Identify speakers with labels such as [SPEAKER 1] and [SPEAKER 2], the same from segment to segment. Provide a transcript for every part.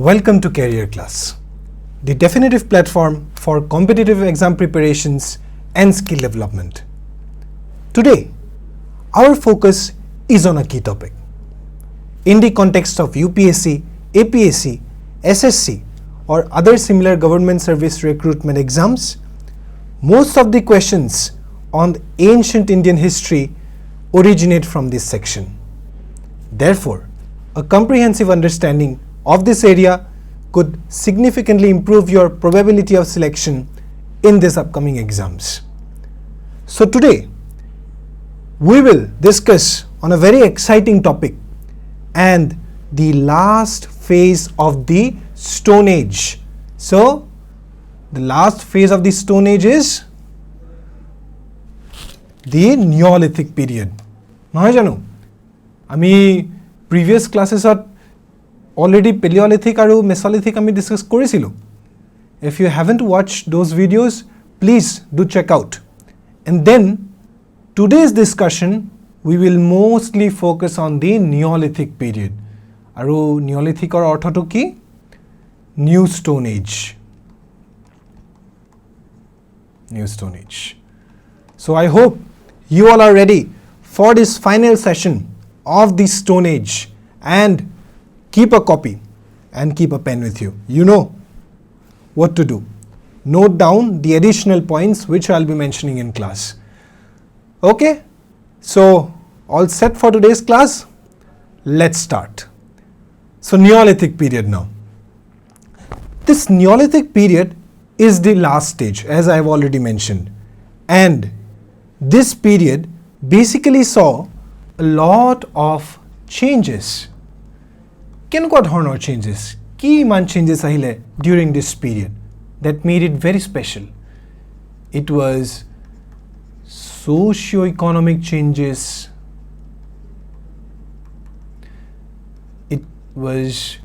[SPEAKER 1] Welcome to Career Class, the definitive platform for competitive exam preparations and skill development. Today, our focus is on a key topic. In the context of UPSC, APSC, SSC, or other similar government service recruitment exams, most of the questions on ancient Indian history originate from this section. Therefore, a comprehensive understanding of this area could significantly improve your probability of selection in these upcoming exams. So today, we will discuss on a very exciting topic and the last phase of the Stone Age. So, the last phase of the Stone Age is the Neolithic period. নহয় জানো? আমি previous classes already Paleolithic and Mesolithic we discussed korisilu. If you haven't watched those videos, please do check out. And then today's discussion we will mostly focus on the Neolithic period. Aru Neolithic or ortho to ki? New Stone Age. New Stone Age. So I hope you all are ready for this final session of the Stone Age, and keep a copy and keep a pen with you. You know what to do. Note down the additional points which I'll be mentioning in class. Okay, so all set for today's class? Let's start. So Neolithic period now. This Neolithic period is the last stage, as I've already mentioned. And this period basically saw a lot of changes. Kenকুৱা ধৰণৰ changes? কি মান changes আহিলে during this period that made it very special? It was socio-economic changes. It was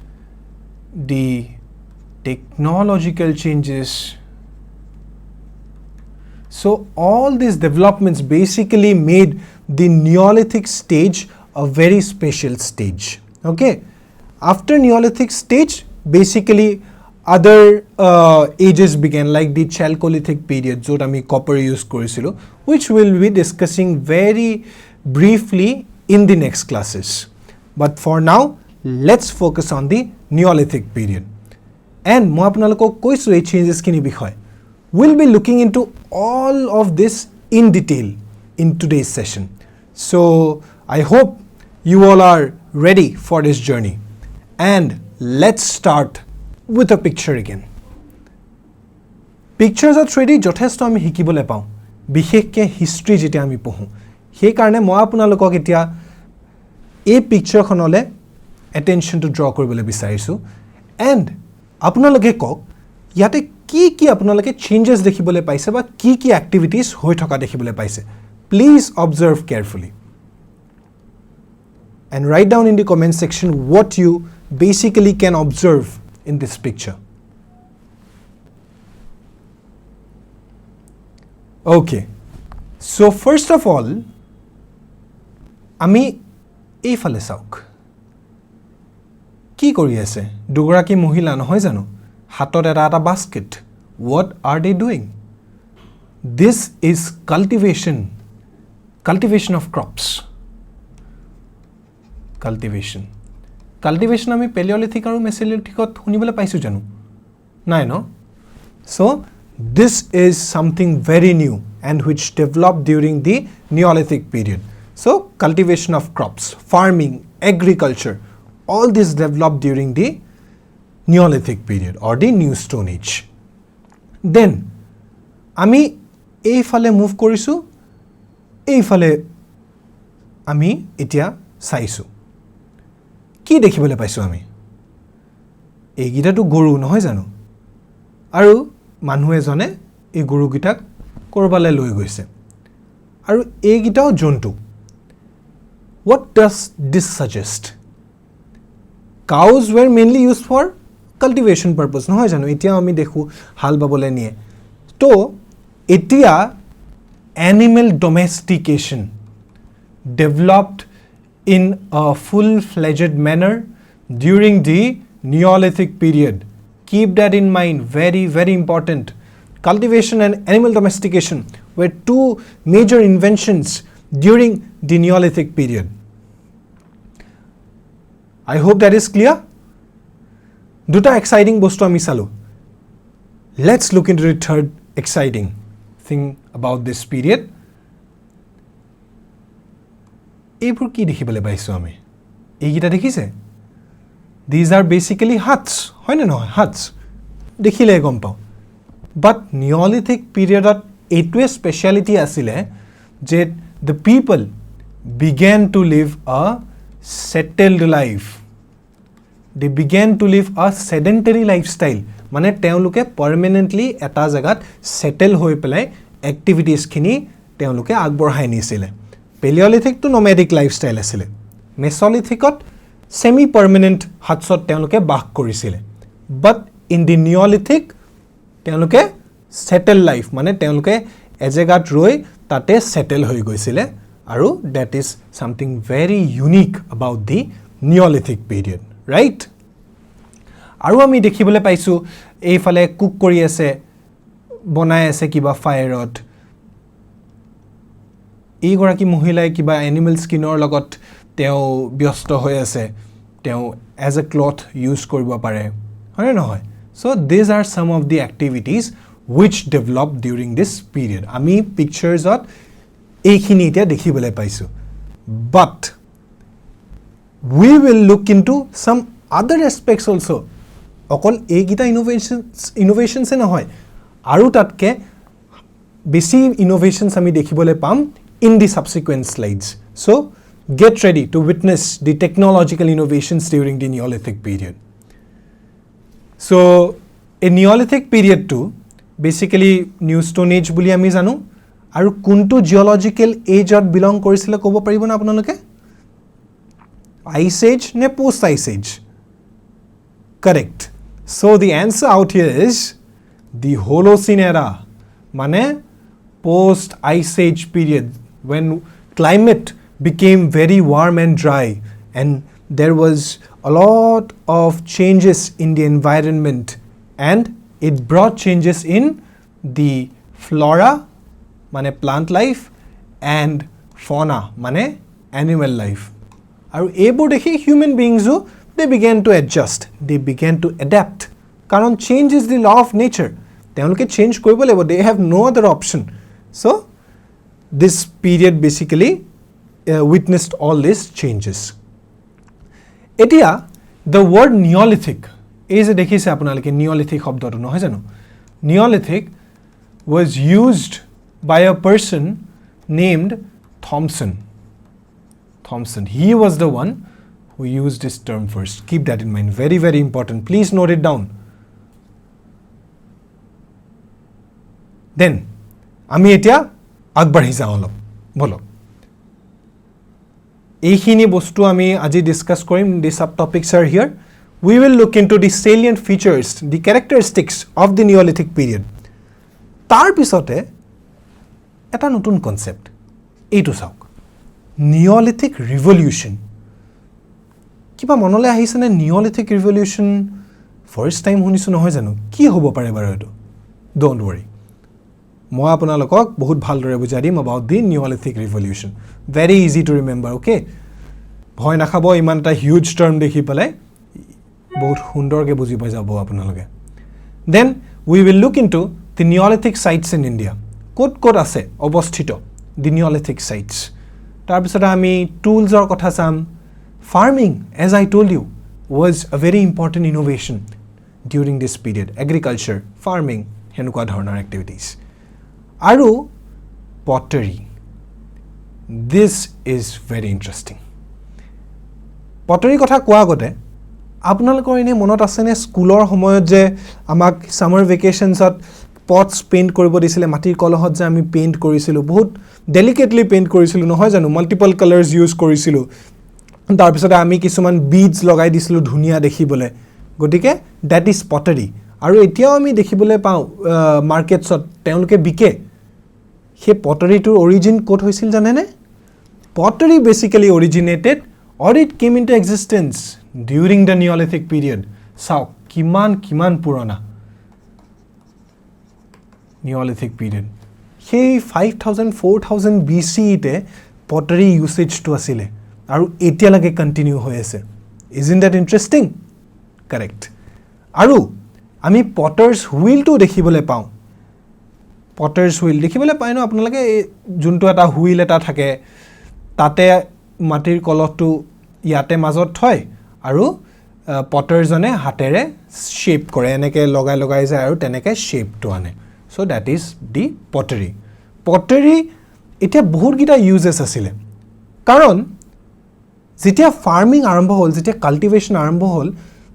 [SPEAKER 1] the technological changes. So all these developments basically made the Neolithic stage a very special stage. Okay? After Neolithic stage, basically other ages began, like the Chalcolithic period, jot ami copper use korisilu, which we'll be discussing very briefly in the next classes. But for now, let's focus on the Neolithic period. And moi apnaloko koisu ei changes kini bikhoy. We'll be looking into all of this in detail in today's session. So I hope you all are ready for this journey. And let's start with a picture again. Pictures are 3D যথেষ্ট আমি শিকিবলৈ পাওঁ বিশেষকৈ history যেতিয়া আমি পঢ়ো সেই কাৰণে মই আপোনালোকক এতিয়া এই পিকচাৰখনলৈ এটেনশ্যনটো ড্ৰ কৰিবলৈ বিচাৰিছোঁ এণ্ড আপোনালোকে কওক ইয়াতে কি কি আপোনালোকে চেঞ্জেছ দেখিবলৈ পাইছে বা কি কি এক্টিভিটিজ হৈ থকা দেখিবলৈ পাইছে please observe carefully and write down in the comment section what you basically can observe in this picture. Okay, so first of all, ami ei phale sauk ki kori ase dugoraki mohila nohoy jano hatot eta basket. What are they doing? This is cultivation of crops. Cultivation আমি Paleolithic আৰু Mesolithicত শুনিবলৈ পাইছো জানো নাই ন so this is something very new and which developed during the Neolithic period. So cultivation of crops, farming, agriculture, all this developed during the Neolithic period or the New Stone Age. Then আমি এইফালে move কৰিছো এইফালে আমি এতিয়া চাইছো কি দেখিবলৈ পাইছো আমি এইগিটাটো গৰু নহয় জানো আৰু মানুহ এজনে এই গৰুগিটাক কৰবালে লৈ গৈছে আৰু এইগিটাও জন্তু what does this suggest? Cows were mainly used for cultivation purpose নহয় জানো এতিয়া আমি দেখো হাল বাবলে নিয়ে তো এতিয়া animal domestication developed in a full-fledged manner during the Neolithic period. Keep that in mind, very, very important. Cultivation and animal domestication were two major inventions during the Neolithic period. I hope that is clear. Duta exciting bostu ami salu. Let's look into the third exciting thing about this period. Eipur ki dekhibole paisu ami? Eigita dekhise? These are basically huts. Hoy na noy huts. Dekhile gom pao. But Neolithic period etue speciality asile je the people began to live a settled life. They began to live a sedentary lifestyle. Mane teoluke permanently eta jagat settle hoi pelai activities khini teoluke agborhai nisile. Paleolithic to nomadic lifestyle asile. Mesolithic semi permanent hutsot teoluke bach korisile. But in the Neolithic teoluke settle life mane teoluke ejegat roi tate settle hoi goisile aru that is something very unique about the Neolithic period, right? Aru ami dekhibole paisu eifale cook kori ase bonai ase kiba fire ot ei goraki mohilai kiba animal skinor logot teo byosto hoi ase teo as a cloth use koribo pare hoy na hoy. So these are some of the activities which developed during this period. Ami pictures ot eikhini etia dekhibole paisu. But we will look into some other aspects also. Okol egita innovations na hoy. Aru tatke besi innovations ami dekhibole pam in the subsequent slides. So get ready to witness the technological innovations during the Neolithic period. So a Neolithic period too basically New Stone Age buli ami janu aru kuntu geological age ot belong korisile kobo paribo na apnaloke? Ice age ne post ice age? Correct. So the answer out here is the Holocene era, mane post ice age period, when climate became very warm and dry and there was a lot of changes in the environment and it brought changes in the flora mane plant life and fauna mane animal life. Aru ebo dekhi human beings they began to adjust, they began to adapt. Karon change is the law of nature. Teloke change koribo labo, they have no other option. So this period basically witnessed all these changes. Etia the word Neolithic is a dekhise apnaloke Neolithic shobdoto nohoy jano. Neolithic was used by a person named Thomson. He was the one who used this term first. Keep that in mind. Very, very important. Please note it down. Then, ami etia agbadhi jao olop. Bolo. Eikhini bostu ami aji discuss korim. The subtopics are here. We will look into the salient features, the characteristics of the Neolithic period. Tar pisote eta notun concept. Eitu sauk. Neolithic revolution. Kiba monole ahise ne Neolithic revolution first time hunisu nohoy janu ki hobo pare baru etu? Don't worry. Moi apunalokok bahut bhal dore bujai dim about the Neolithic revolution. Very easy to remember, okay? Bhoy nakhabo iman ta huge term dekhi pelai bahut sundor ke buji pai jabo apunaloke. Then we will look into the Neolithic sites in India. Kot ase obosthito the Neolithic sites. Tar pisot ami tools or kotha sam. Farming, as I told you, was a very important innovation during this period. Agriculture, farming, henuka dhoronar activities. Aru pottery. This is very interesting. Pottery kotha koa agote apnalokor ene monot asene schoolor homoyot je amak summer vacations ot pots paint koribo disile matir kolohot je ami paint korisilu bahut delicately paint korisilu nohoy janu multiple colors use korisilu tar pisode ami kisuman beads logai dislu dhunia dekhibole gotike that is pottery aru etiao ami dekhibole pau markets ot teuluke bike he pottery to origin kot hoisil janene pottery basically originated or it came into existence during the Neolithic period. চাওক কিমান পুৰণা নিঅলিথিক period সেই 5000 4000 BCE-তে pottery ইউছেজটো আছিলে আৰু এতিয়ালৈকে continue হৈ আছে isn't that interesting correct আৰু আমি পটাৰ্ছ হুইলটো দেখিবলৈ পাওঁ পটাৰ্ছ হুইল দেখিবলৈ পায় ন আপোনালোকে যোনটো এটা হুইল এটা থাকে তাতে মাটিৰ কলহটো ইয়াতে মাজত থয় আৰু পটাৰজনে হাতেৰে শেপ কৰে এনেকৈ লগাই যায় আৰু তেনেকৈ শেপটো আনে চ' দ্যাট ইজ দি পটাৰী এতিয়া বহুতকেইটা ইউজেছ আছিলে কাৰণ যেতিয়া ফাৰ্মিং আৰম্ভ হ'ল যেতিয়া কাল্টিভেশ্যন আৰম্ভ হ'ল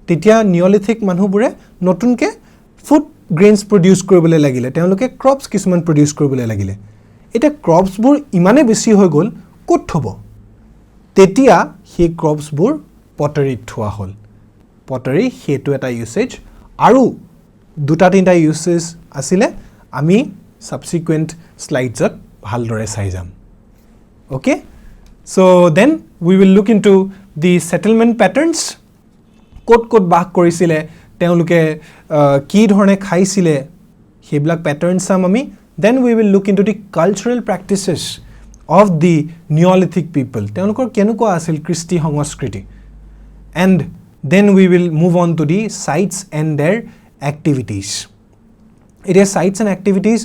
[SPEAKER 1] তেতিয়া নিঅলিথিক মানুহবোৰে নতুনকৈ ফুড গ্ৰেইনছ প্ৰডিউচ কৰিবলৈ লাগিলে তেওঁলোকে ক্ৰপছ কিছুমান প্ৰডিউচ কৰিবলৈ লাগিলে এতিয়া ক্ৰপছবোৰ ইমানেই বেছি হৈ গ'ল ক'ত থ'ব তেতিয়া সেই ক্ৰপছবোৰ পটাৰীত থোৱা হ'ল পটাৰী সেইটো এটা ইউছেজ আৰু দুটা তিনিটা ইউছেজ আছিলে আমি সাবসিকুৱেণ্ট স্লাইডছত ভালদৰে চাই যাম okay so' then we will look into the settlement patterns ক'ত বাস কৰিছিলে তেওঁলোকে কি ধৰণে খাইছিলে সেইবিলাক পেটাৰ্ন চাম আমি then we will look into the cultural practices of the neolithic people তেওঁলোকৰ কেনেকুৱা আছিল কৃষ্টি সংস্কৃতি and then we will move on to the sites and their activities. It is sites and activities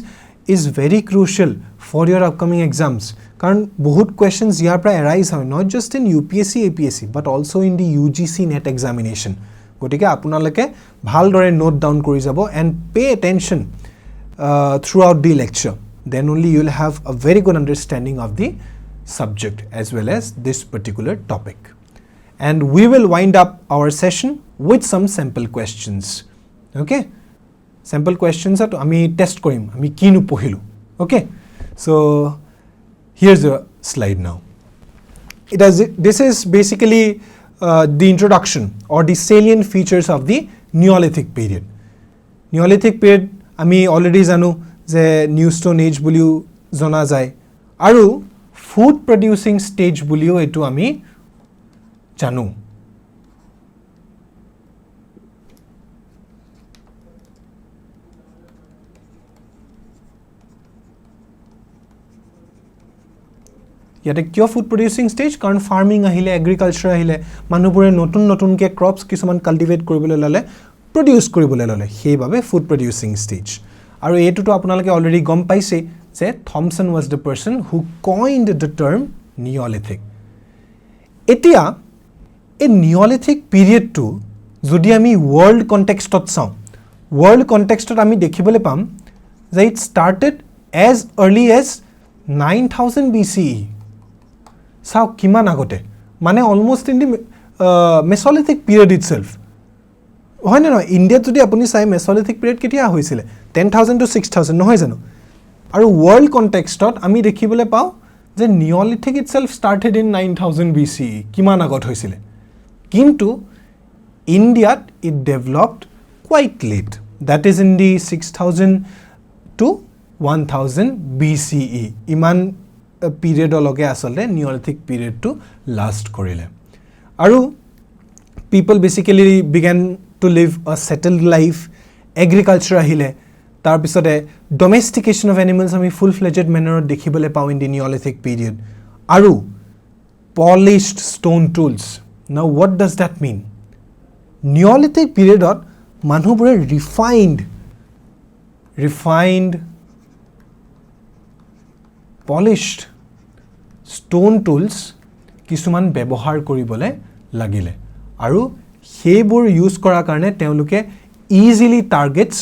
[SPEAKER 1] is very crucial for your upcoming exams. Karan bahut questions here pra arise hoy not just in UPSC APSC but also in the UGC NET examination. Gotike apunaloke bhal dore note down kori jabo and pay attention throughout the lecture. Then only you will have a very good understanding of the subject as well as this particular topic. And we will wind up our session with some sample questions. Okay? Sample questions are ami test korim, ami kinu pohilu. Okay? So here's a slide now. This is basically the introduction or the salient features of the Neolithic period. Neolithic period ami already janu je New Stone Age buliu jona jay. Aru food producing stage buliu etu ami জানো ইয়াতে কিয় food producing stage কাৰণ farming আহিলে agriculture আহিলে মানুহবোৰে নতুনকৈ crops কিছুমান cultivate কৰিবলৈ ল'লে প্ৰডিউচ কৰিবলৈ ল'লে সেইবাবে ফুড প্ৰডিউচিং ষ্টেজ আৰু এইটোতো আপোনালোকে অলৰেডি গম পাইছে যে Thomson was the person who coined the term neolithic এতিয়া এই নিঅলিথিক পিৰিয়ডটো যদি আমি ৱৰ্ল্ড কণ্টেক্সটত চাওঁ ৱৰ্ল্ড কণ্টেক্সটত আমি দেখিবলৈ পাম যে it started as early as 9000 BCE চাওক কিমান আগতে মানে almost in the Mesolithic period itself হয় নে নহয় ইণ্ডিয়াত যদি আপুনি চাই মেছলিথিক পিৰিয়ড কেতিয়া হৈছিলে 10,000 to 6,000 নহয় জানো আৰু ৱৰ্ল্ড কণ্টেক্সটত আমি দেখিবলৈ পাওঁ যে Neolithic itself started in 9000 BCE কিমান আগত হৈছিলে কিন্তু ইণ্ডিয়াত it developed quite late that is in the 6,000 to 1,000 BCE ইমান পিৰিয়ডলৈকে আচলতে নিঅলিথিক পিৰিয়ডটো লাষ্ট কৰিলে আৰু পিপল বেচিকেলি বিগেন টু লিভ আ সেটেলড লাইফ এগ্ৰিকালচাৰ আহিলে তাৰপিছতে ডমেষ্টিকেশ্যন অফ এনিমেলছ আমি ফুল ফ্লেজেড মেনাৰত দেখিবলৈ পাওঁ ইন দি নিঅলিথিক পিৰিয়ড আৰু পলিশ্ড ষ্টোন টুলছ নাও হোৱাট ডাজ দেট মিন নিঅলিথিক পিৰিয়ডত মানুহবোৰে ৰিফাইণ্ড পলিশ্ড ষ্টোন টুলছ কিছুমান ব্যৱহাৰ কৰিবলৈ লাগিলে আৰু সেইবোৰ ইউজ কৰাৰ কাৰণে তেওঁলোকে ইজিলি টাৰ্গেটছ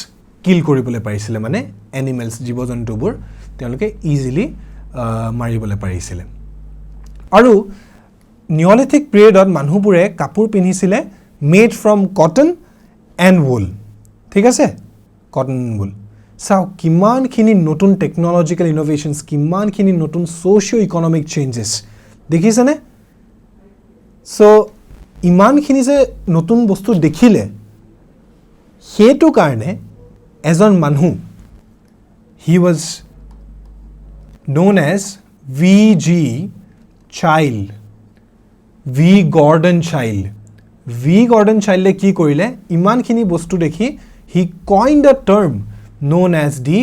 [SPEAKER 1] কিল কৰিবলৈ পাৰিছিলে মানে এনিমেলছ জীৱ জন্তুবোৰ তেওঁলোকে ইজিলি মাৰিবলৈ পাৰিছিলে আৰু নিঅলিথিক পিৰিয়ডত মানুহবোৰে কাপোৰ পিন্ধিছিলে made from cotton and wool ঠিক আছে কটন wool চাওক কিমানখিনি নতুন টেকনলজিকেল ইনোভেশ্যনছ কিমানখিনি নতুন ছ'চিঅ' ইকনমিক চেঞ্জেছ দেখিছেনে চ' ইমানখিনি যে নতুন বস্তু দেখিলে সেইটো কাৰণে এজন মানুহ he was known as V.G. Child, V. Gordon Child. V Gordon Childe কি কৰিলে ইমানখিনি বস্তু দেখি he coined a term known as the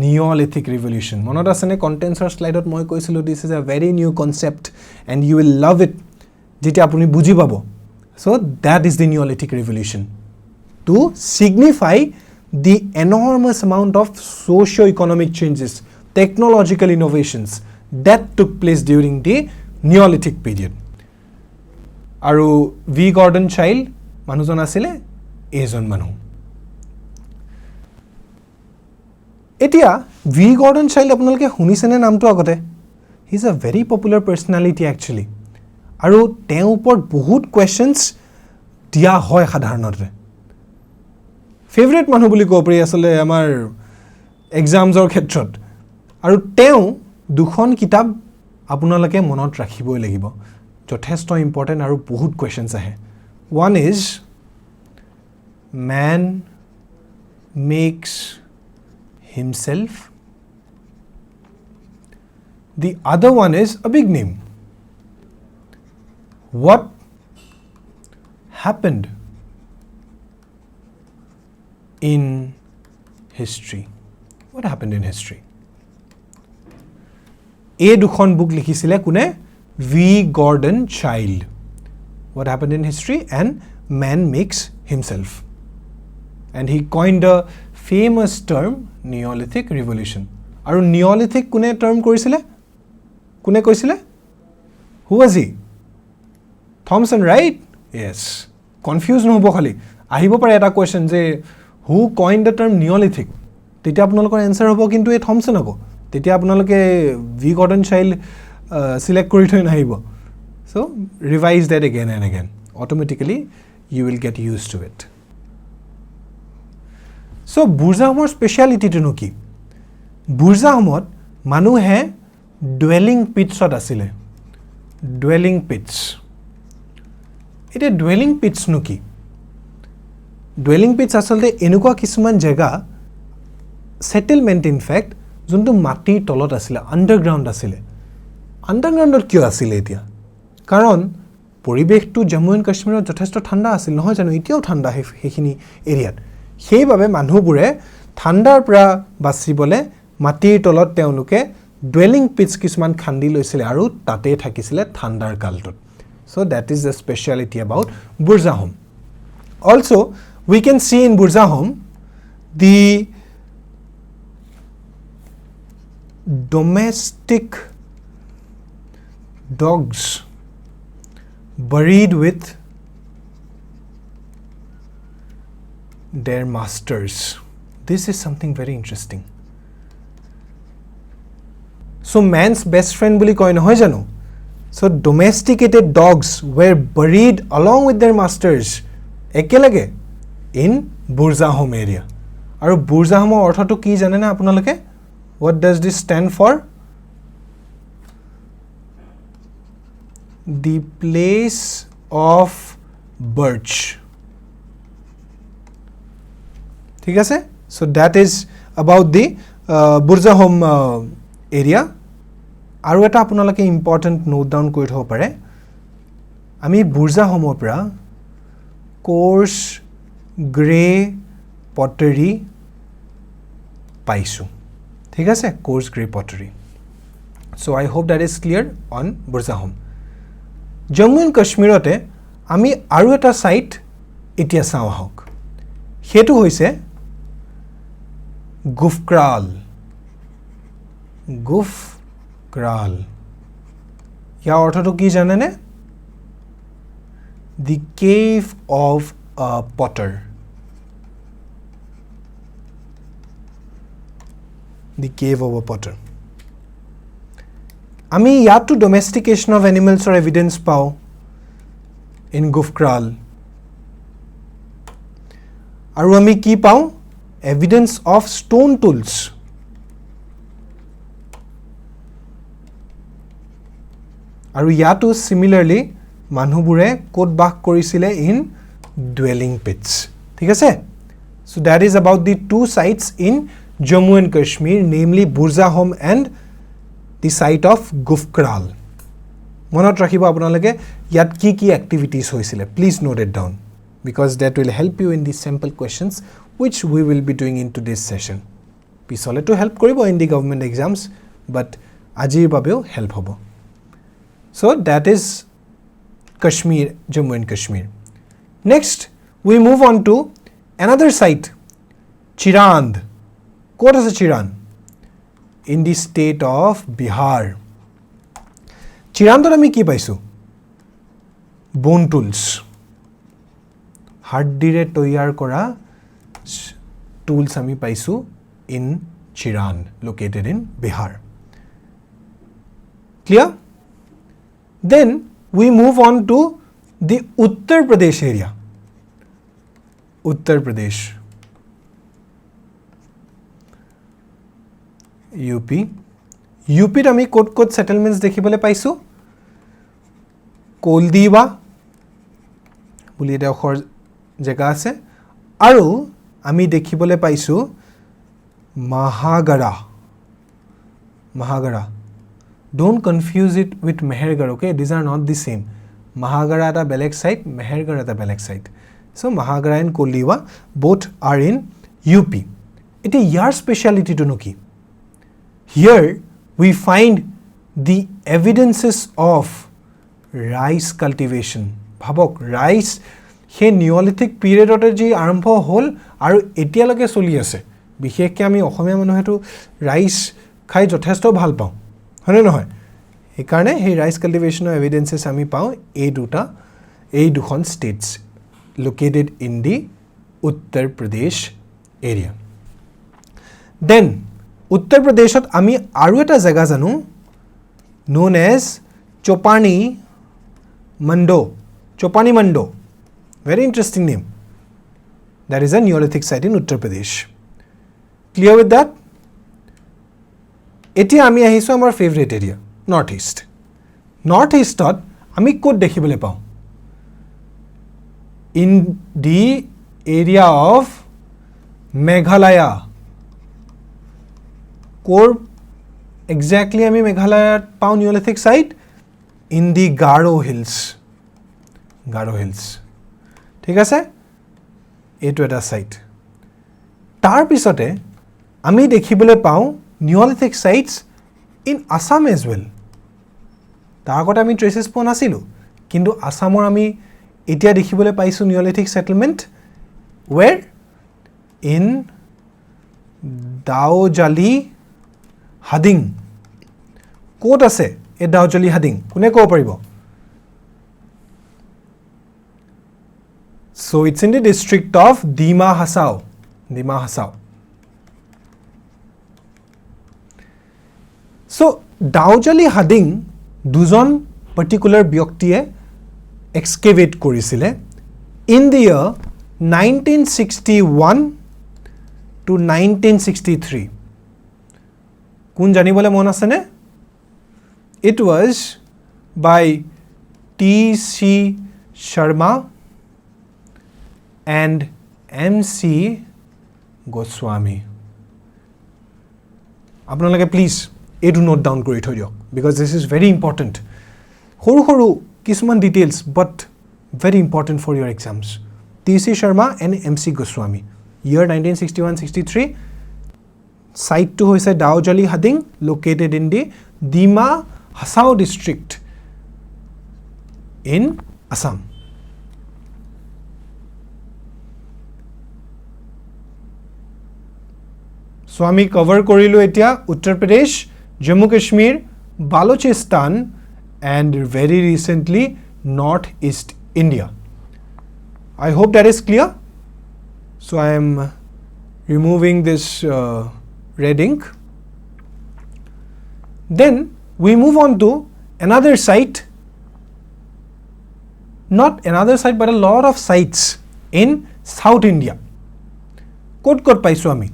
[SPEAKER 1] Neolithic Revolution. মনত আছে নে কন্টেন্টছৰ স্লাইডত মই কৈছিলো this is a very new concept and you will love it যেতিয়া আপুনি বুজি পাব. So that is the Neolithic Revolution to signify the enormous amount of socio-economic changes, technological innovations that took place during the Neolithic period. আৰু V Gordon Child মানুহজন আছিলে এজন মানুহ. এতিয়া V Gordon Child আপোনালোকে শুনিছেনে নামটো আগতে? He is a very popular personality actually. আৰু তেওঁৰ ওপৰত বহুত কোৱেশ্চনছ দিয়া হয় সাধাৰণতে. ফেভৰেট মানুহ বুলি ক'ব পাৰি আসলে আমাৰ এক্সামছৰ ক্ষেত্ৰত. আৰু তেওঁ দুখন কিতাপ আপোনালোকে মনত ৰাখিবই লাগিব. যথেষ্ট ইম্পৰ্টেণ্ট আৰু বহুত কুৱেশ্যনছ আহে. One is Man Makes Himself. The other one is a big name. What happened in history? What happened in history? এই দুখন বুক লিখিছিলে কোনে? V Gordon Child. What happened in history and Man Makes Himself. And he coined a famous term Neolithic Revolution. আৰু Neolithic কোনে term কৰিছিলে? কোনে কৈছিলে? Who was he? Thomson, right? Yes. Confused নহব খালি. আহিব পাৰে এটা question যে who coined the term Neolithic? তেতিয়া আপোনালোকৰ answer হ'ব কিন্তু এই Thomson হ'ব. তেতিয়া আপোনালোকে V Gordon Child select কৰি থৈ নাহিব. So revise that again and again. Automatically you will get used to it. So বুৰ্জাহমৰ স্পেশালিটিটো কি? বুৰ্জাহমত মানুহে ডুৱেলিং পিটছত আছিলে. ডুৱেলিং পিটছ. এটা ডুৱেলিং পিটছ কি? ডুৱেলিং পিটছ আচলতে এনেকুৱা কিছুমান জেগা সেটেলমেন্ট ইন ফ্যাক্ট যোনটো মাটিৰ তলত আছিলে, আন্ডাৰগ্ৰাউণ্ড আছিলে. আন্ডাৰগ্ৰাউণ্ডত কিয় আছিলে এতিয়া? কাৰণ পৰিৱেশটো জম্মু এণ্ড কাশ্মীৰত যথেষ্ট ঠাণ্ডা আছিল নহয় জানো? এতিয়াও ঠাণ্ডা সেইখিনি এৰিয়াত. সেইবাবে মানুহবোৰে ঠাণ্ডাৰ পৰা বাচিবলৈ মাটিৰ তলত তেওঁলোকে ডুৱেলিং পিটছ কিছুমান খান্দি লৈছিলে আৰু তাতে থাকিছিলে ঠাণ্ডাৰ কালটোত. So that is the speciality about Burzahom. Also, we can see in Burzahom the domestic dogs buried with their masters. This is something very interesting. So man's best friend বুলি কয় নহয় জানো? So domesticated dogs were buried along with their masters একেলগে in Burzahom area. আৰু বুৰ্জাহমৰ অৰ্থটো কি জানে না আপোনালোকে? What does this stand for? The place of birch. ঠিক আছে? So that is about the Burzahom area. আৰু এটা আপোনালোকে ইম্পৰ্টেণ্ট নোট ডাউন কৰি থব পাৰে. আমি বুৰ্জাহমৰ পৰা কোৰ্স গ্ৰে পটাৰী পাইছো. ঠিক আছে? Coarse grey pottery. So I hope that is clear on Burzahom. Jammu and কাশ্মীৰতে আমি আৰু এটা সাইট এতিয়া চাওঁ আহক. সেইটো হৈছে গুফক্ৰাল. গুফক্ৰাল. ইয়াৰ অৰ্থটো কি জানেনে? The cave of a potter. The cave of a potter. আমি ইয়াতো domestication of animals or evidence পাওঁ in Gufkral. আৰু আমি কি পাওঁ? Evidence of stone tools. আৰু ইয়াতো similarly মানুহবোৰে কোট বাস কৰিছিলে in dwelling pits. ঠিক আছে? So that is about the two sites in Jammu and Kashmir, namely Burzahom and the site of Gufkral. মনত ৰাখিব আপোনালোকে ইয়াত কি এক্টিভিটিজ হৈছিলে please note it down because that will help you in these sample questions which we will be doing in today's session পিছলে to help কৰিব in the government exams but আজিৰ বাবেও help হ'ব so that is Kashmir Jammu and Kashmir next we move on to another site Chirand ক'ত আছে Chirand in the state of Bihar Chirandত আমি কি পাইছো bone tools হাড়দিৰে তৈয়াৰ কৰা tools আমি পাইছো in Chirand located in Bihar clear then we move on to the Uttar Pradesh area Uttar Pradesh UP ত আমি ক'ত settlements দেখিবলৈ পাইছো কলদিবা বুলি এটা অখৰ জেগা আছে আৰু আমি দেখিবলৈ পাইছো Mahagara don't confuse it with Mehergarh okay these are not the same Mahagara at a beleg site Mehergarh at a beleg site so Mahagara and Koldiwa both are in UP it is your speciality to know ki here we find the evidences of rice cultivation bhabok rice he Neolithic period ote ji arambho hol aru etialoke choli ase বিশেষকৈ আমি অসমীয়া মানুহেটো rice খাই যথেষ্ট ভাল পাওঁ হয়নে নহয় এই কাৰণে এই ৰাইস কাল্টিভেশনৰ এভিডেন্সেস আমি পাওঁ এই দুখন ষ্টেটস located in the Uttar Pradesh area then উত্তৰ প্ৰদেশত আমি আৰু এটা জায়গা জানো known as Chopani Mando very interesting name that is a Neolithic site in Uttar Pradesh clear with that এতিয়া আমি আহিছো আমাৰ ফেভাৰিট এৰিয়া নৰ্থ ইষ্টত আমি ক'ত দেখিবলৈ পাওঁ in the area of Meghalaya কৰ exactly আমি মেঘালয়ত পাওঁ Neolithic site in the Garo Hills ঠিক আছে এইটো এটা সাইট তাৰ পিছতে আমি দেখিবলৈ পাওঁ Neolithic sites in Assam as well তাৰ আগতে আমি ট্ৰেসেস পোৱা নাছিলো কিন্তু আসামৰ আমি এতিয়া দেখিবলৈ পাইছো Neolithic settlement where in Daojali Hading ক'ত আছে এই Daojali Hading কোনে ক'ব পাৰিব so it's in the district of Dima Hasao so Daojali Hading দুজন particular ব্যক্তিয়ে excavate কৰিছিলে in the year 1961 to 1963 কোন জানিবলে মন আছে নে it was by T.C. Sharma and M.C. Goswami আপোনালোকে প্লিজ এইটো নোট ডাউন কৰি থৈ দিয়ক because this is very important সৰু কিছুমান details but very important for your exams T.C. Sharma and M.C. Goswami year 1961-63 site to hoise Daojali Hading located in the Dima Hasao district in Assam so ami cover korilu etia Uttar Pradesh Jammu Kashmir Balochistan and very recently Northeast India I hope that is clear so I am removing this red ink then we move on to another site not another site but a lot of sites in South India kot paisu ami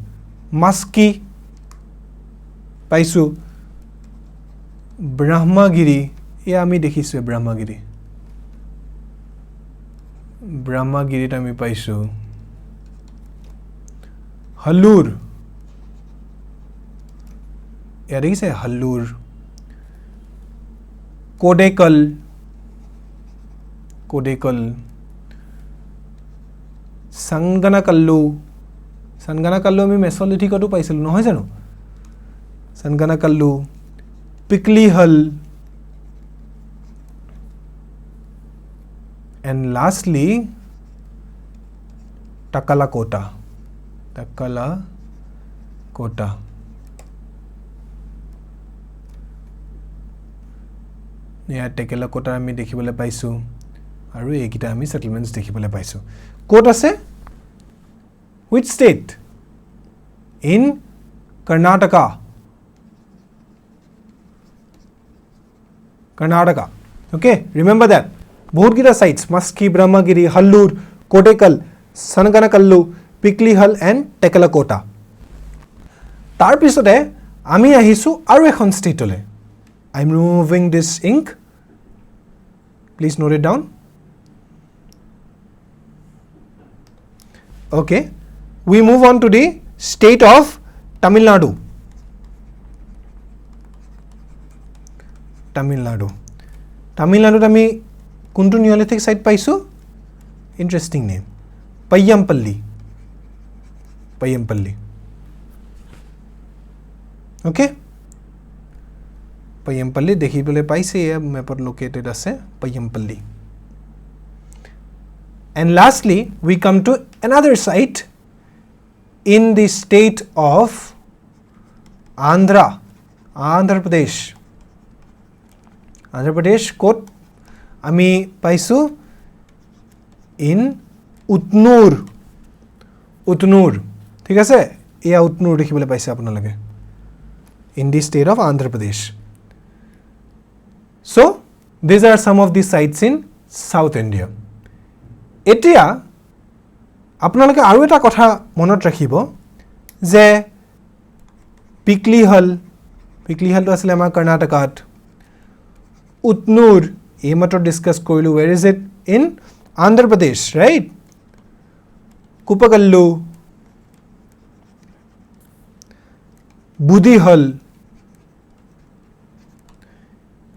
[SPEAKER 1] Maski paisu Brahmagiri ya ami dekhisu Brahmagiri আমি পাইছো Hallur ya দেখিছে Hallur Kodekal, Sanganakallu, আমি মেছলিথিকতো পাইছিলো নহয় জানো Sanganakallu, Piklihal, and lastly Takalakota. Yeah, Takalakota আমি দেখিবলৈ পাইছো আৰু এইকিটা আমি সেটেলমেন্টস দেখিবলৈ পাইছো ক'ত আছে which state in Karnataka okay remember that বহুত গিটা sites Maski Brahmagiri Hallur Kodekal Sanganakallu Piklihal and Takalakota তাৰ পিছতে আমি আহিছো আৰু এখন ষ্টেটলে I'm removing this ink please note it down okay we move on to the state of Tamil Nadu আমি কোনটো নিওলিথিক সাইট পাইছো interesting name Payyampalli okay Payyampalli দেখিবলৈ পাইছে এ ম্যাপত লোকেটেড আছে Payyampalli and lastly we come to another site in the state of Andhra Pradesh কোট আমি পাইছো in Utnur ঠিক আছে এয়া Utnur দেখিবলৈ পাইছে আপোনালোকে in the state of Andhra Pradesh so these are some of the sites in South India এতিয়া আপোনালোকে আৰু এটা কথা মনত ৰাখিব যে পিকলিহলটো আছিল আমাৰ কৰ্ণাটকাত Utnur এই মাত্ৰ ডিসকাস কৰিলো where is it in Andhra Pradesh right Kupagallu Budihal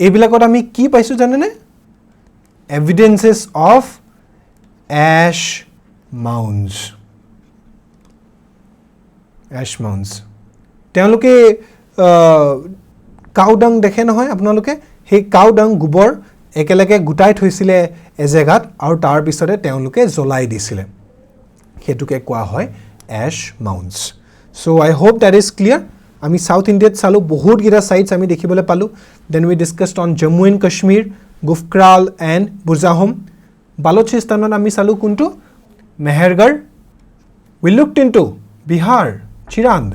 [SPEAKER 1] এইবিলাকত আমি কি পাইছো জানেনে evidences of ash mounds তেওঁলোকে কাউডাং দেখে নহয় আপোনালোকে সেই কাউডাং গোবৰ একেলগে গুটাই থৈছিলে এজেগাত আৰু তাৰ পিছতে তেওঁলোকে জ্বলাই দিছিলে হেতুকে কোৱা হয় ash mounds so I hope that is clear আমি সাউথ ইন্ডিয়াত চালো বহুত গিটা সাইটস আমি দেখিবলৈ পালো then we discussed on Jammu and Kashmir Gufkral and Burzahom Balochistan ami salu kuntu Mehergarh we looked into Bihar Chirand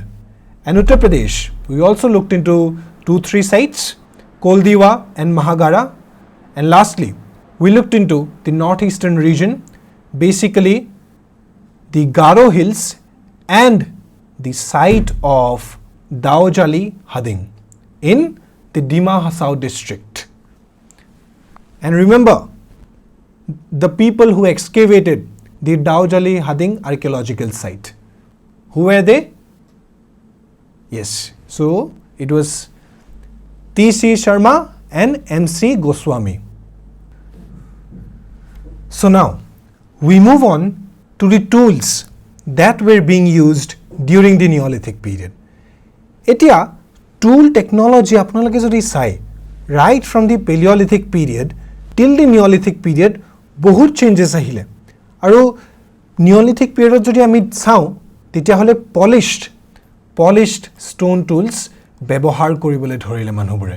[SPEAKER 1] and Uttar Pradesh we also looked into 2-3 sites Koldiwa and Mahagara and lastly we looked into the northeastern region basically the Garo Hills and the site of Daojali Hading in the Dima Hasao district and remember the people who excavated the Daojali Hading archaeological site who were they yes so it was T.C. Sharma and M.C. Goswami so now we move on to the tools that were being used during the Neolithic period etia tool technology apnaloke jodi sai right from the Paleolithic period till the Neolithic period বহুত changes আহিলে আৰু neolithic পিৰিয়ডত যদি আমি চাওঁ তেতিয়া হলে polished stone tools ব্যৱহাৰ কৰিবলৈ ধৰিলে মানুহবোৰে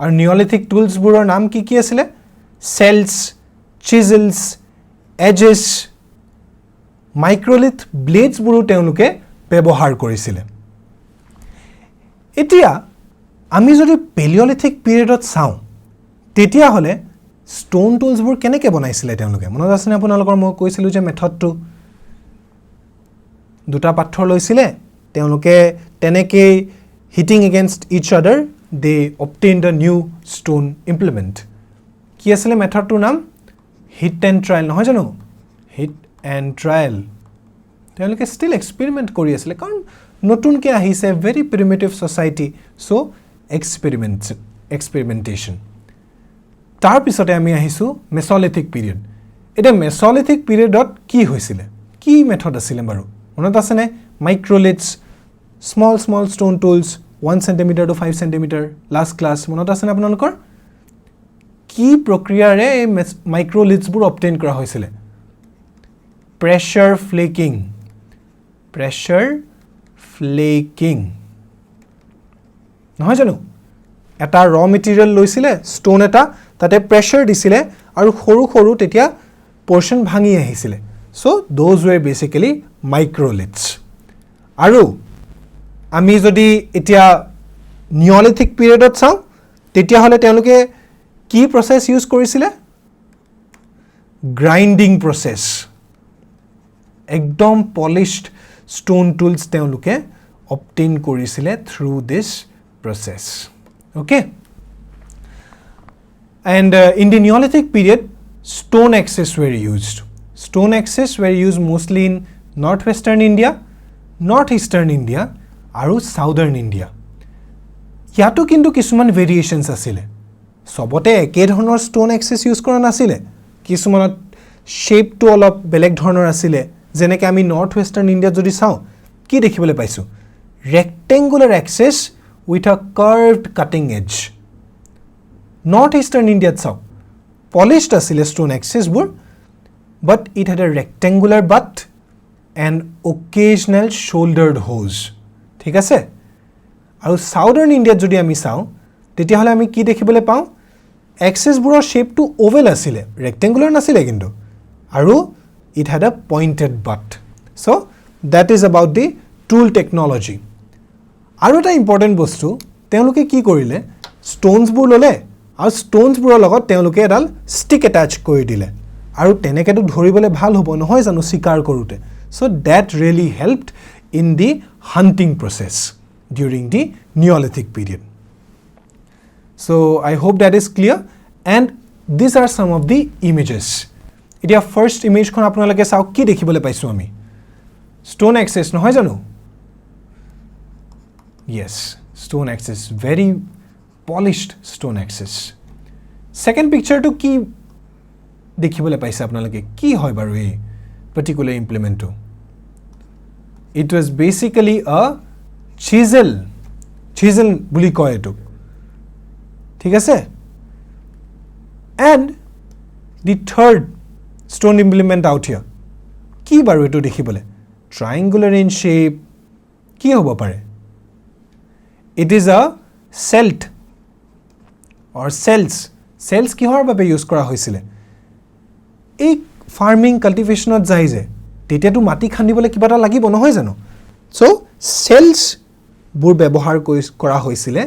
[SPEAKER 1] আৰু নিওলিথিক টুলস বোৰৰ নাম কি আছিল সেলস চিজেলস এজেস মাইক্ৰোলিথ ব্লেডস বোৰো তেওঁলোকে ব্যৱহাৰ কৰিছিল এতিয়া আমি যদি পেলিওলিথিক পিৰিয়ডত চাওঁ তেতিয়া হলে stone tools bur keneke banaisile তেওঁলোকে মনত আছে না আপোনালোকৰ মই কৈছিলো যে মেথডটো দুটা পাথৰ লৈছিলে তেওঁলোকে তেনেকে hitting against each other they obtained a new stone implement কি আছিল মেথডটোৰ নাম hit and trial নহয় জানো hit and trial তেওঁলোকে still experiment কৰি আছিল কাৰণ নতুনকে আহিছে very primitive society so experimentation. তাৰ পিছতে আমি আহিছো Mesolithic period. এটা Mesolithic periodত কি হৈছিল? কি মেথড আছিল বাৰু? মনত আছে নে? Microliths, small stone tools, 1 cm to 5 cm, last class মনত আছে নে আপোনালোকৰ? কি প্ৰক্ৰিয়াৰে এই microliths বোৰ obtain কৰা হৈছিল? Pressure flaking. নহয় জানো? এটা ৰ মেটেৰিয়েল লৈছিলে, ষ্টন এটা, তাতে প্ৰেছাৰ দিছিলে আৰু সৰু তেতিয়া পোৰ্শন ভাঙি আহিছিলে. So those were basically microliths. আৰু আমি যদি এতিয়া Neolithic periodত চাওঁ, তেতিয়া হলে তেওঁলোকে কি প্ৰসেস ইউজ কৰিছিলে? গ্ৰাইন্ডিং প্ৰসেস. একদম polished stone tools তেওঁলোকে obtain কৰিছিলে through this process. Okay? And in the Neolithic period, stone axes were used. Stone axes were used mostly in northwestern India, northeastern India, আৰু southern India. ইয়াতো কিন্তু কিছুমান variations আছিলে. সবতে একে ধৰণৰ stone axes use কৰা নাছিলে. কিছুমানত shape টো অলপ বেলেগ ধৰণৰ আছিলে. যেনেকৈ আমি northwestern India যদি চাওঁ, কি দেখিবলৈ পাইছো? Rectangular axis with a curved cutting edge. Northeastern India চাওঁ, polished asile stone axis bur, but it had a rectangular butt and occasional shouldered hose. ঠিক আছে? আৰু southern India যদি আমি চাওঁ, তেতিয়া হলে আমি কি দেখিবলৈ পাওঁ? axis বুৰৰ shape টো oval asile, rectangular নাছিলে কিন্তু, আৰু it had a pointed butt. So that is about the tool technology. আৰু এটা important বস্তু, তেওঁলোকে কি কৰিলে? stones বোৰ ললে, আৰু stones বোৰৰ লগত তেওঁলোকে এডাল stick attach কৰি দিলে, আৰু তেনেকেটো ধৰিবলৈ ভাল হ'ব নহয় জানো শিকাৰ কৰোতে. So that really helped in the hunting process during the Neolithic period. So I hope that is clear, and these are some of the images. এতিয়া first image খন আপোনালোকে চাও, কি দেখিবলৈ পাইছো আমি? Stone axis নহয় জানো? Yes, stone axis, very polished stone axis. Second picture to কি দেখিবলৈ পাইছে আপোনালোকে? কি হয় বাৰু এই particular implement to? It was basically a chisel বুলি কয় এটো. ঠিক আছে? And the third stone implement out here, কি বাৰু এটো দেখিবলৈ? Triangular in shape. কি হ'ব পাৰে? It is a celt or cells. Cells কিহৰ বাবে ইউজ কৰা হৈছিলে? এই ফাৰ্মিং কাল্টিভেশ্যনত যায় যে, তেতিয়াটো মাটি খান্দিবলৈ কিবা এটা লাগিব নহয় জানো? So cells বোৰ ব্যৱহাৰ কৰা হৈছিলে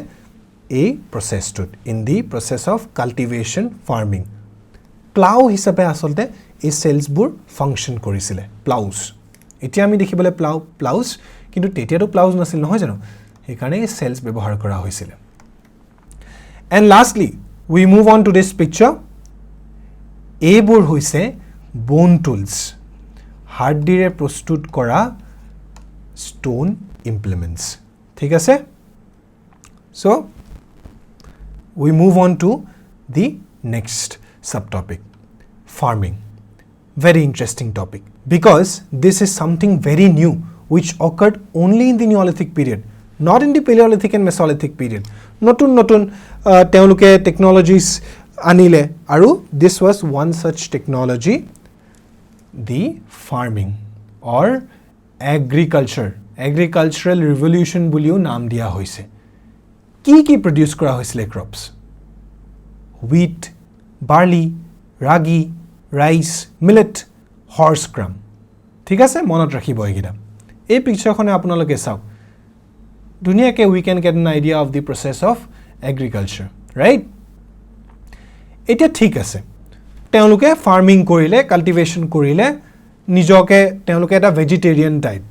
[SPEAKER 1] এই প্ৰসেসটোত, in the process of cultivation farming. Plough হিচাপে আসলতে এই cells বোৰ ফাংচন কৰিছিলে, প্লাউজ. এতিয়া আমি দেখিবলৈ প্লাউজ, কিন্তু তেতিয়াটো প্লাউজ নাছিল নহয় জানো? সেইকাৰণে এই cells ব্যৱহাৰ কৰা হৈছিলে. And lastly, we move on to this picture. এইবোৰ হৈছে bone tools, হাড়দিৰে প্ৰস্তুত কৰা stone implements. ঠিক আছে? So we move on to the next subtopic, farming. Very interesting topic, because this is something very new which occurred only in the Neolithic period, not in the Paleolithic and Mesolithic period. নতুন তেওঁলোকে technologies আনিলে, আৰু this was one such technology, the farming or agricultural revolution বুলিও নাম দিয়া হৈছে. কি produce কৰা হৈছিলে crops? Wheat, barley, ragi, rice, millet, horse gram. ঠিক আছে? মনত ৰাখিব এইকেইটা. এই পিকচাৰখনে আপোনালোকে চাওক, ধুনীয়াকৈ we can get an idea of the process of agriculture, right? এতিয়া ঠিক আছে, তেওঁলোকে ফাৰ্মিং কৰিলে, কাল্টিভেশ্যন কৰিলে, নিজকে তেওঁলোকে এটা ভেজিটেৰিয়ান ডায়েট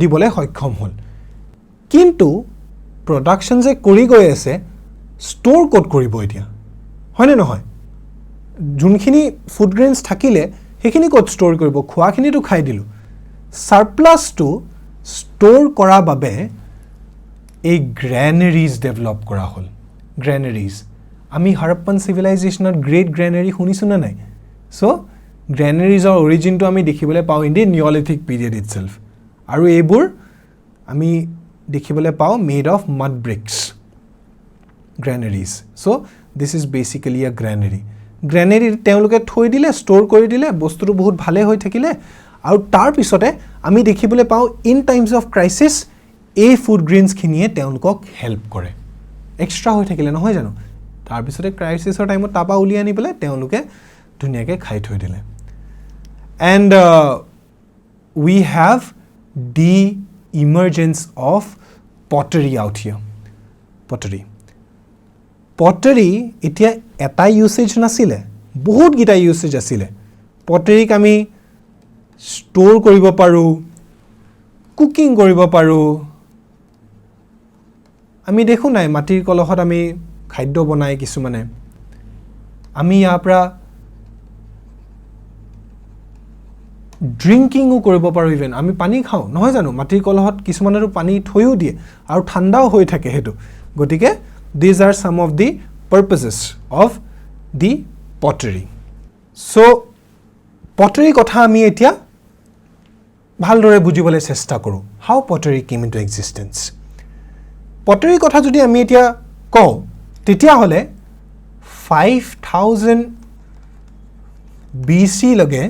[SPEAKER 1] দিবলৈ সক্ষম হ'ল. কিন্তু প্ৰডাকশ্যন যে কৰি গৈ আছে, ষ্ট'ৰ ক'ত কৰিব এতিয়া? হয়নে নহয়? যোনখিনি ফুড গ্ৰেইনছ থাকিলে সেইখিনি ক'ত ষ্ট'ৰ কৰিব? খোৱাখিনিতো খাই দিলোঁ. সাৰপ্লাছটো ষ্ট'ৰ কৰাৰ বাবে এই গ্ৰেনাৰিজ ডেভেলপ কৰা হ'ল. গ্ৰেনাৰিজ আমি হাৰাপ্পান চিভিলাইজেশ্যনত গ্ৰেট গ্ৰেনাৰি শুনিছো না নাই সো গ্ৰেনাৰিজৰ অৰিজিনটো আমি দেখিবলৈ পাওঁ ইন দি নিঅলিথিক পিৰিয়ড ইটসেল্ফ আৰু এইবোৰ আমি দেখিবলৈ পাওঁ made of mud bricks granaries so this is basically a granary granary তেওঁলোকে থৈ দিলে ষ্ট'ৰ কৰি দিলে বস্তুটো বহুত ভালে হৈ থাকিলে আৰু তাৰ পিছতে আমি দেখিবলৈ পাওঁ ইন টাইমছ অফ ক্ৰাইসিস এই ফুড গ্ৰেইনছ খিনিয়ে তেওঁলোকক হেল্প কৰে এক্সট্ৰা হৈ থাকিলে নহয় জানো তাৰ পিছতে ক্ৰাইসিসৰ টাইমত তাপা উলি আনি পেলাই তেওঁলোকে ধুনিয়াকে খাই থৈ দিলে and we have the emergence of pottery out here pottery এতিয়া এটা ইউসেজ নাছিলে বহুত গিটা ইউসেজ আছিল pottery আমি ষ্ট'ৰ কৰিব পাৰো কুকিং কৰিব পাৰো আমি দেখো নাই মাটিৰ কলহত আমি খাদ্য বনাই কিছু মানে আমি ইয়াৰ পৰা ড্ৰিংকিংও কৰিব পাৰো ইভেন আমি পানী খাও নহয় জানো মাটিৰ কলহত কিছুমানেৰো পানী থৈও দিয়ে আৰু ঠাণ্ডাও হৈ থাকে হেতু গটিকে these are some of the purposes of the pottery so pottery কথা আমি এতিয়া ভালদৰে বুজিবলৈ চেষ্টা কৰো how pottery came into existence pottery কথা যদি আমি এতিয়া কও তেতিয়া হলে 5000 BC লগে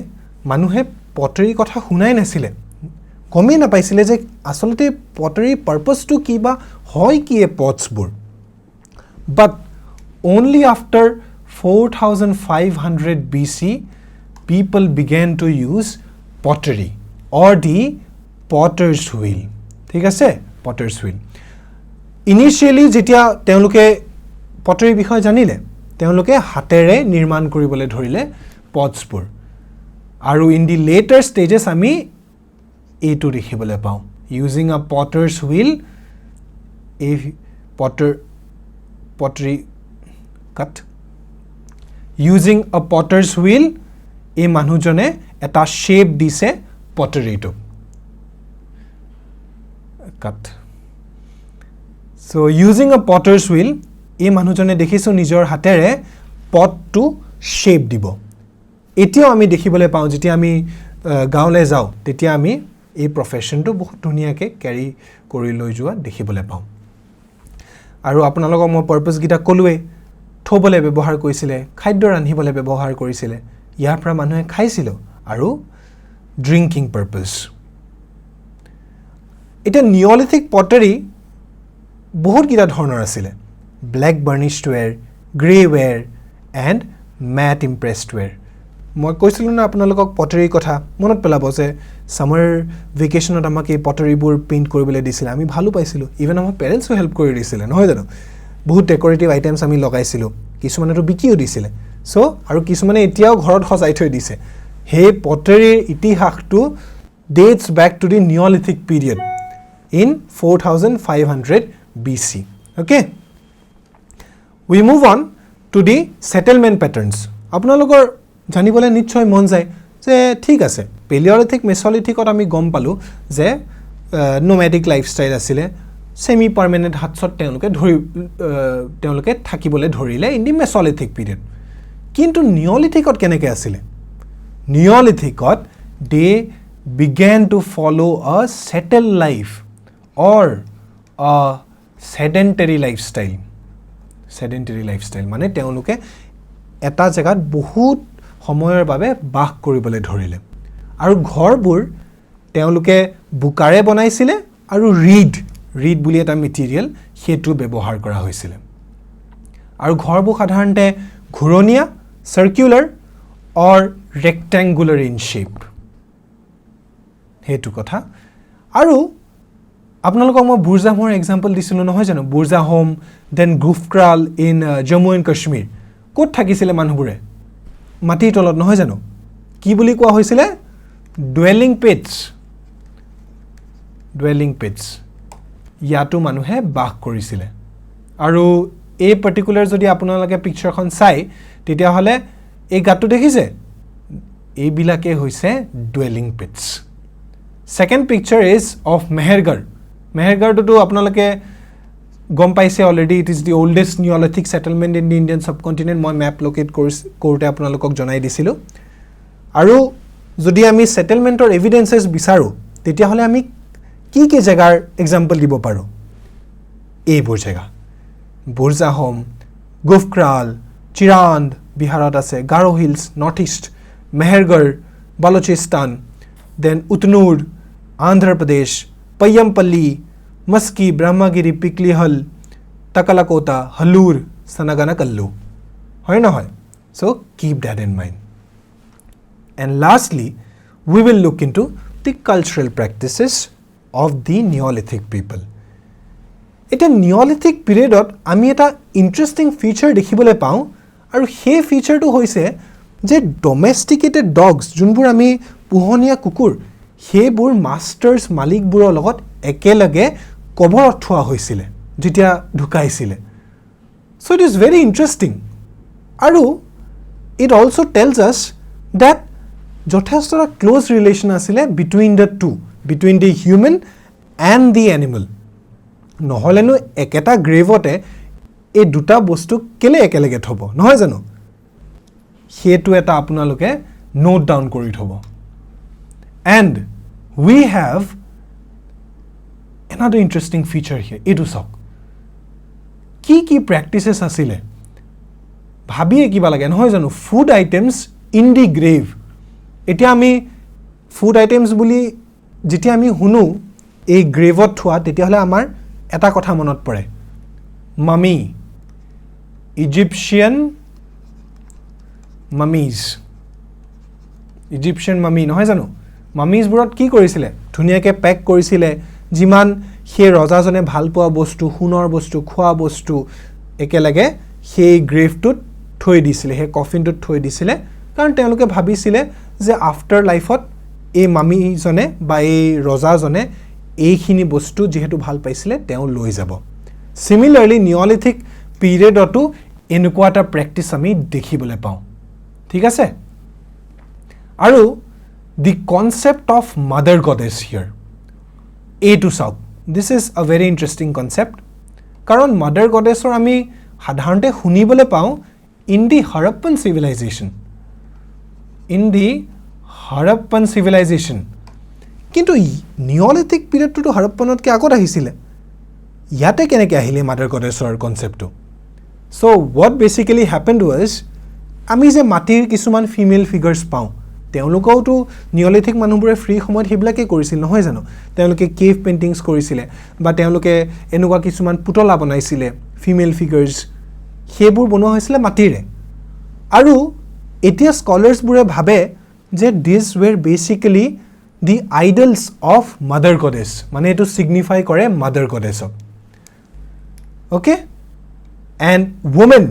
[SPEAKER 1] মানুহে pottery কথা শুনাই নাছিলে কমে না পাইছিলে যে আসলতে pottery purpose to কিবা হয় কি এ pots বোৰ but only after 4500 BC people began to use pottery or the potter's wheel ঠিক আছে potter's wheel initially যেতিয়া তেওঁলোকে pottery বিষয় জানিলে তেওঁলোকে হাতেৰে নিৰ্মাণ কৰিবলৈ ধৰিলে pots বোৰ আৰু in the later stages আমি এইটো দেখিবলৈ পাওঁ using a potter's wheel a pottery cut using a potter's wheel এই মানুহজনে এটা শেপ দিছে pottery-টো cut so using a potter's wheel এই মানুহজনে দেখিছো নিজৰ হাতেৰে পটটো শেপ দিব এতিয়াও আমি দেখিবলৈ পাওঁ যেতিয়া আমি গাঁৱলৈ যাওঁ তেতিয়া আমি এই প্ৰফেশনটো বহুত ধুনিয়াকে ক্যাৰি কৰি লৈ যোৱা দেখিবলৈ পাওঁ আৰু আপোনালোকক মই পাৰপাস গিটা কলুৱে থবলৈ ব্যৱহাৰ কৰিছিলে খাদ্য ৰান্ধিবলৈ ব্যৱহাৰ কৰিছিলে ইয়াৰ পৰা মানুহে খাইছিল আৰু ড্ৰিংকিং পাৰপাস এটা নিঅলিথিক পটাৰী বহুত গিটা ধৰণৰ আছিল black burnished ware grey ware and mat impressed ware মই কৈছিলো না আপোনালোকক পটাৰী কথা মনত পেলাব যে সামাৰ ভেকেশনত আমাক এই পটাৰীবোৰ পেইন্ট কৰিবলৈ দিছিল আমি ভালো পাইছিলো ইভেন আমাৰ পেৰেন্টসও হেল্প কৰি দিছিল নহয় জানো বহুত ডেকোৰেটিভ আইটেমছ আমি লগাইছিলো কিছুমানেটো বিকিও দিছিল সো আৰু কিছুমানে এতিয়াও ঘৰত সজাই থৈ দিছে হে পটাৰীৰ ইতিহাসটো dates back to the Neolithic period in 4500 BC okay we move on to the settlement patterns আপোনালোকৰ জানিবলৈ নিশ্চয় মন যায় যে ঠিক আছে পেলিওলিথিক মেসোলিথিকত আমি গম পালো যে নোমেডিক লাইফস্টাইল আছিল সেমি পার্মানেন্ট হাতছত তেওঁলোকে থাকিবলৈ ধৰিলে ইন দি মেসোলিথিক পিৰিয়ড কিন্তু নিঅলিথিকত কেনেকৈ আছিল নিঅলিথিকত দে began to follow a settled life or a sedentary lifestyle মানে তেওঁলোকে এটা জায়গাত বহুত সময়ৰ বাবে বাস কৰিবলৈ ধৰিলে আৰু ঘৰবোৰ তেওঁলোকে বুকাৰে বনাইছিল আৰু ৰিড বুলি এটা মেটেৰিয়েল হেতু ব্যৱহাৰ কৰা হৈছিল আৰু ঘৰবোৰ সাধাৰণতে ঘূৰণীয়া সাৰ্কুলাৰ অৰ ৰেক্টেংগুলাৰ ইন শেপ হেতু কথা আৰু আপোনালোকক মই বুৰ্জা হোমৰ এক্সাম্পল দিছিলো নহয় জানো Burzahom then Gufkral in Jammu and Kashmir ক'ত থাকিছিল মানুহবোৰে মাটিৰ তলত নহয় জানো কি বুলি কোৱা হৈছিল ডুৱেলিং পিটছ ইয়াতো মানুহে বাস কৰিছিল আৰু এই পাৰ্টিকুলাৰ যদি আপোনালোকে পিকচাৰখন চাই তেতিয়া হলে এই গাটো দেখিছে এই বিলাকে হৈছে dwelling পিটছ Second picture is of Mehergar. Mehergar to আপোনালোকে গম পাইছে already it is the oldest neolithic settlement in the Indian subcontinent মই ম্যাপ লোকেট কৰোতে আপোনালোকক জনাই দিছিলো আৰু যদি আমি সেটেলমেন্টৰ এভিডেন্সেস বিচাৰো তেতিয়া হলে আমি কি কি জায়গাৰ এক্সাম্পল দিব পাৰো এইবোৰ জায়গা বুৰজাহম গুফক্ৰাল চিৰান্দ বিহাৰত আছে Garo Hills north east Mehrgarh Baluchistan then Utnur Andhra Pradesh Paiyampalli Maski Brahmagiri Piklihal Takkalakota Hallur Sanganakallu হয় নহয় so keep that in mind and lastly we will look into the cultural practices of the Neolithic people এটা Neolithic periodত আমি এটা ইন্টাৰেষ্টিং ফিচাৰ দেখিবলৈ পাওঁ আৰু সেই ফিচাৰটো হৈছে যে ডমেষ্টিকেটেড ডগছ যোনবোৰ আমি পোহনীয়া কুকুৰ সেইবোৰ মাষ্টাৰ্ছ মালিকবোৰৰ লগত একেলগে কবৰত থোৱা হৈছিল যেতিয়া ঢুকাইছিল so it is very interesting আৰু it also tells us that যথেষ্ট ক্লোজ ৰিলেশ্যন আছিল between the two between the human and the animal নহলেনো একেটা গ্ৰেভতে এই দুটা বস্তু কেলে একেলগে থব নহয় জানো হেতু এটা আপোনালোকে নোট ডাউন কৰি থব and we have another interesting feature here etu sok ki practices asile bhabiye kiba lage nohoy janu food items in the grave etia ami food items buli jetia ami hunu ei grave ot thua tetia hole amar eta kotha monot pore mummy Egyptian mummy nohoy janu mummies burot ki korisile dhuniyake pack korisile jiman he rajajone bhal poa bostu hunor bostu khwa bostu ekelage he grave tut thoi disile he coffin tut thoi disile karon teloke bhabisile je after life ot ei mummy jone ba ei rajajone ei khini bostu jehetu bhal paisile teu loi jabo similarly Neolithic period otu enukwa ta practice ami dekhibole pau thik ase aru the concept of mother goddess here a to south this is a very interesting concept karon mother goddess or ami sadharante hunibole pau in the Harappan civilization kintu Neolithic period to Harappanot ke agot ahisile yate keneke ahile mother goddess or concept to so what basically happened was ami je matir kisuman female figures pau তেওঁলোকও তো নিঅলিথিক মানুহবোৰে free সময়ত হিবলাকে কৰিছিল নহয় জানো তেওঁলোকে cave paintings কৰিছিলে বা তেওঁলোকে এনেকুৱা কিছুমান পুতলা বনাইছিলে ফিমেল ফিগাৰস হেবোৰ বনোৱা হৈছিল মাটিৰে আৰু এতিয়া স্কলাৰস বোৰে ভাবে যে this were basically the idols of mother goddess মানে এটো সিগনিফাই কৰে মাদাৰ গডেছক okay and women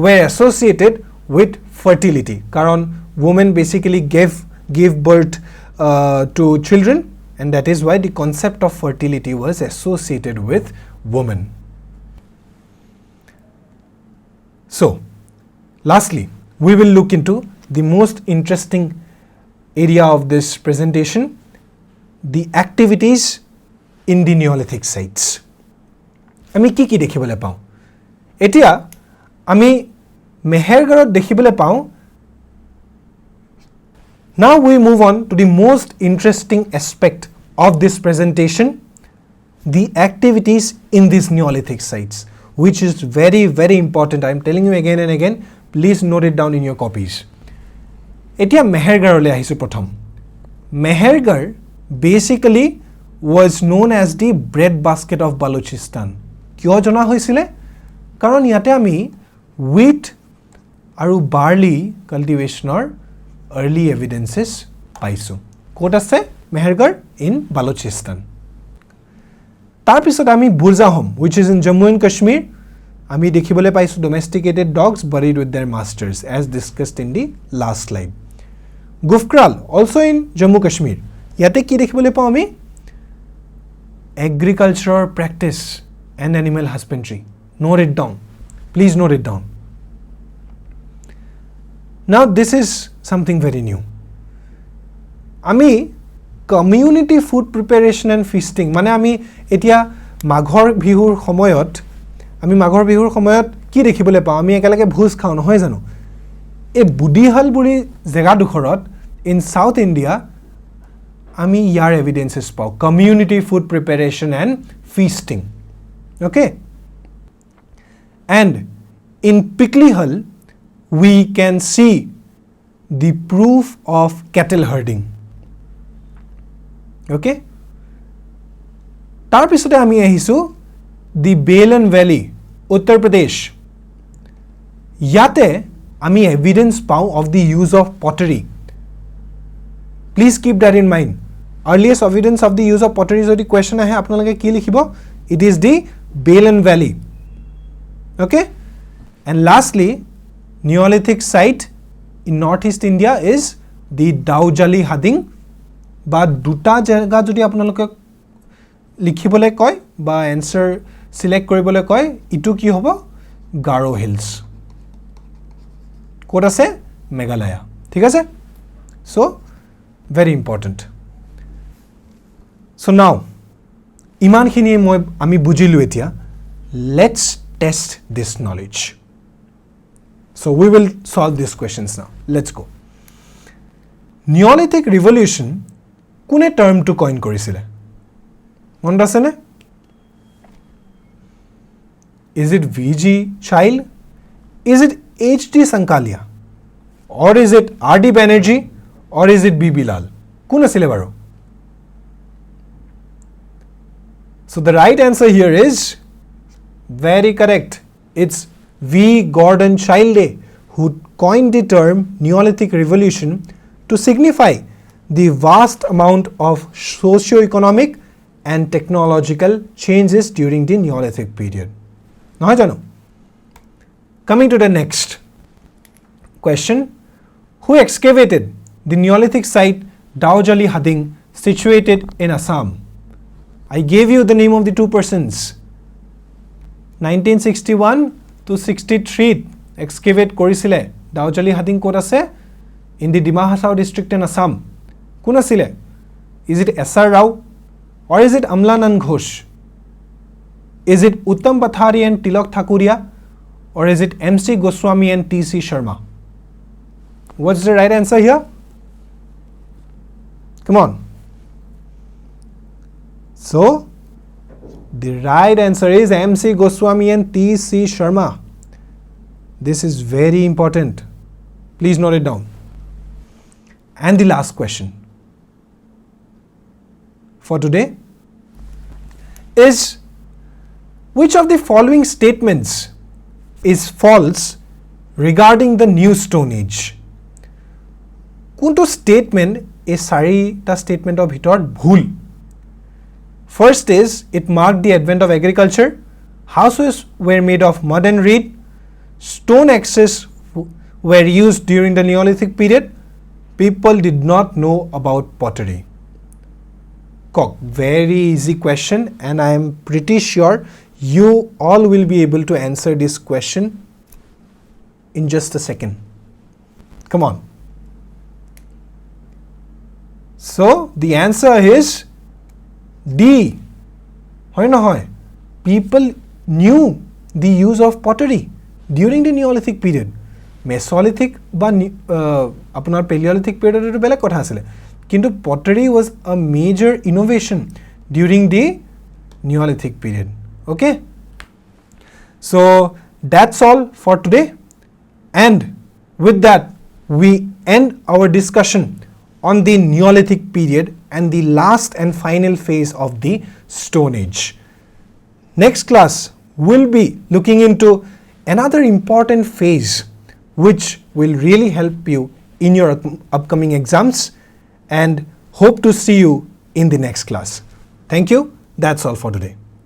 [SPEAKER 1] were associated with fertility karon women basically gave birth to children and that is why the concept of fertility was associated with women so lastly we will look into the most interesting area of this presentation the activities in the Neolithic sites ami ki dekhibole pau etia ami mehergarot dekhibole pau now we move on to the most interesting aspect of this presentation the activities in these Neolithic sites which is very very important I am telling you again and again please note it down in your copies etia mehergar le ahisu prothom mehergar basically was known as the bread basket of Balochistan kyo jona hoisile karon yate ami wheat aru barley cultivation or early evidences paisu kot ase mehergar in Balochistan tar pisot ami burzahom which is in Jammu and Kashmir ami dekhibole paisu domesticated dogs buried with their masters as discussed in the last slide Gufkral also in Jammu Kashmir yate ki dekhibole pau ami agricultural practice and animal husbandry note it down please note it down now this is something very new ami community food preparation and feasting mane ami etia মাঘৰ বিহুৰ সময়ত কি দেখিবলৈ পাওঁ আমি একেলগে ভোজ খাওঁ নহয় জানো এই বুডিহাল বুলি জেগাডোখৰত ইন সাউথ ইণ্ডিয়া আমি ইয়াৰ এভিডেন্সেছ পাওঁ community food preparation and feasting okay and in Piklihal we can see the proof of cattle herding okay tar pisote ami ahisu the Balan Valley Uttar Pradesh yate ami evidence pau of the use of pottery please keep that in mind earliest evidence of the use of pottery jodi question ahe apnaloke ki likhibo it is the Balan Valley okay and lastly Neolithic site in northeast India is the Daujali Hading ba duta jaga jodi apnaloke likhibole koy ba answer select koribole koy itu ki hobo Garo Hills kot ase Meghalaya thik ase so very important so now iman khini moi ami bujilu etia let's test this knowledge so we will solve these questions now let's go Neolithic revolution kune term to coin korisile mon asene is it VG Child is it HD Sankalia or is it RD Banerjee or is it BB Lal kun asile baro so the right answer here is very correct it's V. Gordon Childe, who coined the term Neolithic Revolution to signify the vast amount of socio-economic and technological changes during the Neolithic period. Now, coming to the next question, who excavated the Neolithic site Daujali Hading situated in Assam? I gave you the name of the two persons. 1961 to 63 excavate korisile Daujali Hading kot ase in the Dima Hasao district in Assam kun asile is it SR Rao or is it Amlanand Ghosh is it Uttam Pathari and Tilak Thakuria or is it MC Goswami and TC Sharma what's the right answer here come on so the right answer is MC Goswami and TC Sharma. This is very important. Please note it down. And the last question for today is which of the following statements is false regarding the New Stone Age? Kunto statement is sarita statement of hitor bhul. First is, it marked the advent of agriculture, houses were made of mud and reed, stone axes were used during the Neolithic period, people did not know about pottery. Very easy question and I am pretty sure you all will be able to answer this question in just a second. Come on. So, the answer is D. Hoy na hoy. People knew the use of pottery during the Neolithic period. Mesolithic ba apunar Paleolithic period etu belek kotha asile. Kintu pottery was a major innovation during the Neolithic period. Okay? So that's all for today. And with that, we end our discussion on the Neolithic period and the last and final phase of the Stone Age. Next class will be looking into another important phase which will really help you in your upcoming exams and hope to see you in the next class. Thank you. That's all for today.